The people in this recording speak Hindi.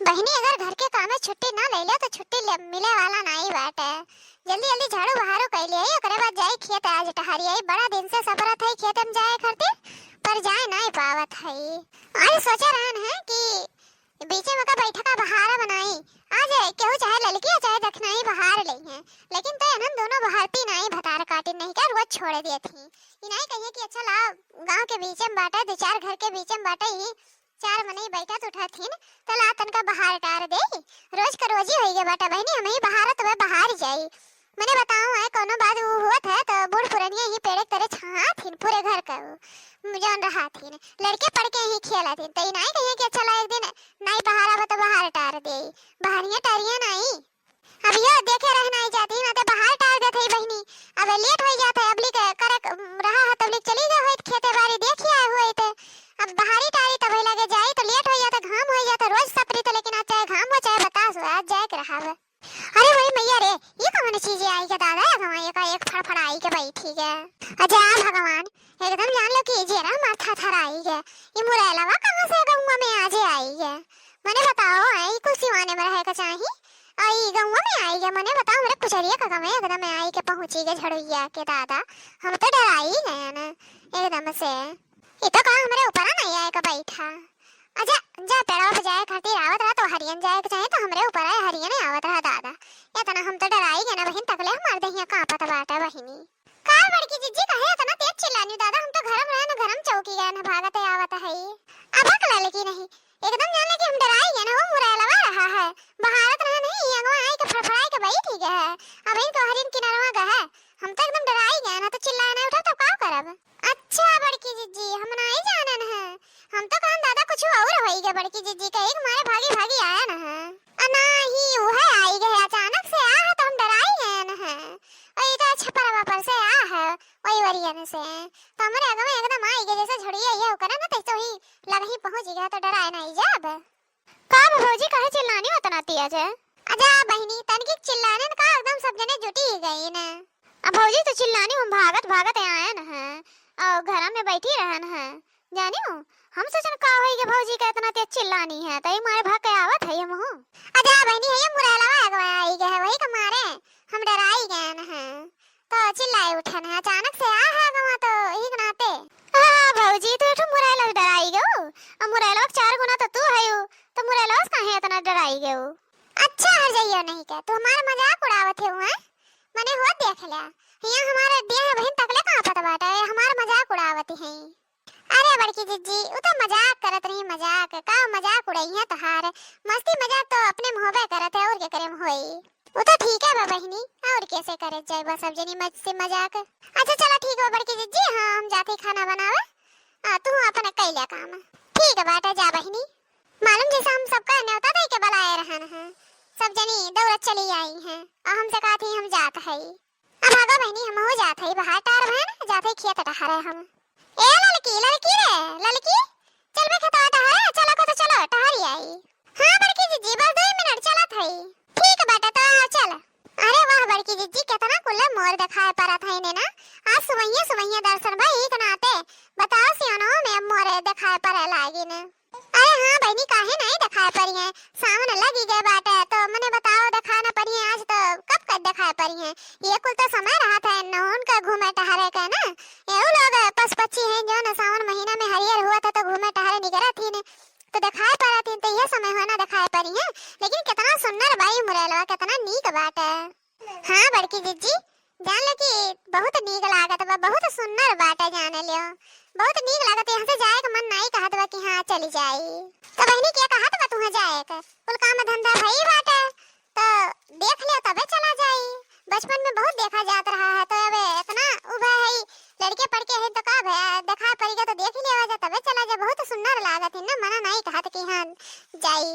बहनी अगर घर के काम में छुट्टी ना ले ले तो छुट्टी मिले वाला नहीं बाटे। जल्दी जल्दी झाड़ू बहारू कर लिया ओकरे बाद जाई खेत आज टहरी आई बड़ा दिन से सबरत है खेत में जाए करते पर जाए नहीं पावत है। आज सोचा रहन है कि बीचे में का बैठा का बहारा बनाई आज केहू चाहे लड़की चाहे दखनाई बहार ली है लेकिन तो हम दोनों बहारती नहीं भतार काटी नहीं कर रोज छोड़ दिए थी। ये नहीं कहिए कि अच्छा ला गांव के बीच में बाटे दो चार घर के बीच में बाटे ही चार मने बैठा तो उठा थीन तो ला तन का बहार टार दे रोज का रोज ही होई गे बेटा बहनी हम ही बहार तो बहार जाई। मैंने बताऊं है कोनो बात वो हुआ था तो बूढ़ पुरानिया ही पेड़ तरह छहा थीन पूरे घर का जौन रहा थीन लड़के पढ़ के ही खेला थीन तो नहीं कहिए कि अच्छा ला एक दिन नहीं बहार आवा तो बहार टार दे बहारियां टारियां नहीं अब यो देखे रहना ही जाती ना तो बहार टार देते ही बहनी अब लेट हो जाता है अबली करक रहा है तबली चली गए होत खेते बाड़ी देखिए हुए थे अब बहारी टारी तब लगे जाए तो लेट हो जाता घाम हो जाता रोज सपरी तो लेकिन आज चाहे घाम हो चाहे बतास हो आज जाए के रहा है। अरे वही मैया रे ये कौन चीज आई के दादा हमारे का एक फड़फड़ाई के भाई ठीक है अजय भगवान एकदम जान लो कि जेरा माथा थराई है ये मुरैलावा कहां से गौवा में आज आई है मैंने बताओ आई कुछ सिवाने में रहे का चाहिए आई गौवा में आई है मैंने बताओ मेरे कुचरिया का में एकदम आई के पहुंची के झड़ुइया के दादा हम तो डराई गए ना एकदम से ये तो कहा हमारे ऊपर नहीं आएगा बैठा अच्छा जा पेड़ा पे जाए खातिर आवत रहा तो हरियन जाए के चाहे तो हमरे ऊपर आए हरियन आवत रहा दादा इतना हम तो डराई गए ना बहन तकले मार दहिया कांपत बाटा बहिनी का बड़की जिज्जी कहे इतना तेज चिल्लानी दादा हम तो घर में रहे ना गरम चौकी गए ना भागत आवत है अब अकला लेकी नहीं एकदम जान ले कि हम डराई गए ना वो मुरैलवा रहा है बहारत रहा नहीं अगवा आई के फड़फड़ाई के भाई ठीक है अब इनको हरियन किनारवा गए हम तो एकदम डराई गए ना तो चिल्लाए ना उठा तो का करब। अच्छा बड़की जिज्जी हम नहीं जानन है हम तो कहन दादा कुछ और होई गे बड़की जिज्जी का एक मारे भागी भागी आया ना है अना ही वो है आई गए अचानक से आ है तो हम डराई गए ना है और ये तो छपरवा पर से आ है वही वरियन से तो हमारे आगे में एकदम आई गए जैसे झड़िया ये करे ना तो ही लग ही पहुंच गया तो डराए नहीं जब का भौजी कहे चिल्लानी उतनाती है जे अजा बहनी तनकी चिल्लाने का एकदम सब जने जुटी गई ना अब भौजी तो चिल्लानी हम भागत भागत आए ना है और घर में बैठी रहन है जानी हो हम सोचन का होई के भौजी का इतना तेज चिल्लानी है तई मारे भाग के आवत है ये मुंह अजा बहनी है ये मुरैलावा अगवा आई गए वही के मारे हम डराई गए न है तो चिल्लाए उठन है अचानक से आ है गवा तो ही नाते हां भौजी तो मुरैला डराई गयो अब मुरैला चार गुना तो तू है तो मुरैला काहे इतना डराई गयो। अच्छा हर जाइयो नहीं के तू हमारा मजाक उड़ावत है हुआ मने हो देख लिया यहाँ हमारे देह बहन तकले कहां पता बाटा है हमारा मजाक उड़ावती है। अरे बड़की जिज्जी वो तो मजाक करत रही मजाक का मजाक उड़ाई है तहार मस्ती मजाक तो अपने मुंहबे करत है और के करे होई वो तो ठीक है बहनी और कैसे करे जाए बस सब जनी मस्ती मजाक। अच्छा चलो ठीक है बड़की जिज्जी हां हम जाते खाना बनावे तू अपन कैला काम ठीक है बाटा जा बहनी मालूम जैसा हम सबका न्योता दे के बुलाए रहन है सब जनी दौड़त चली आई हैं और हमसे कहा थी हम जात है अब आगा बहनी हम हो जात है बाहर टार बहन जाते खेत टहरे हम ए लड़की लड़की रे लड़की चल बे खेत टहरे चलो को तो चलो टहरी आई हां बड़की जिज्जी बस 2 मिनट चलत है ठीक बेटा तो चल। अरे वाह बड़की जिज्जी कितना कुल्ले मोर दिखाए परत है ने ना आज सुमैया दर्शन भाई के नाते बताओ सियोनो में मोर दिखाए पर लागी ने अरे हां बहनी काहे नहीं दिखाए परी है सावन लगी गए बाटे तो मने बताओ दिखाना पड़ी है आज तो कब दिखाए परी है ये कुल तो समय रहा था नौन का घूमे टहरे का ना ये लोग पस पक्षी हैं जो ना सावन महीना में हरियर हुआ था तो घूमे टहरे निकरा थी ने तो दिखाए पड़ा थी तो ये समय होना दिखाए परी है लेकिन कितना सुंदर भाई मुरैलवा कितना नीक बात है। हां बड़की जिज्जी जान ले कि बहुत नीक लागत बा बहुत सुंदर बात है जाने लियो बहुत नीक लागत यहां से जाए का मन नहीं कहत बा कि हां चली जाई तो बहनी क्या कहत बा तू जाए का कुल काम धंधा भई बात है तो देख ले तबे चला जाई बचपन में बहुत देखा जात रहा है तो अब इतना उभा है लड़के पढ़ के है तो का देखा पड़ेगा तो देख ही लेवा जा तबे चला जा बहुत सुंदर लागत है ना मना नहीं कहत कि हां जाई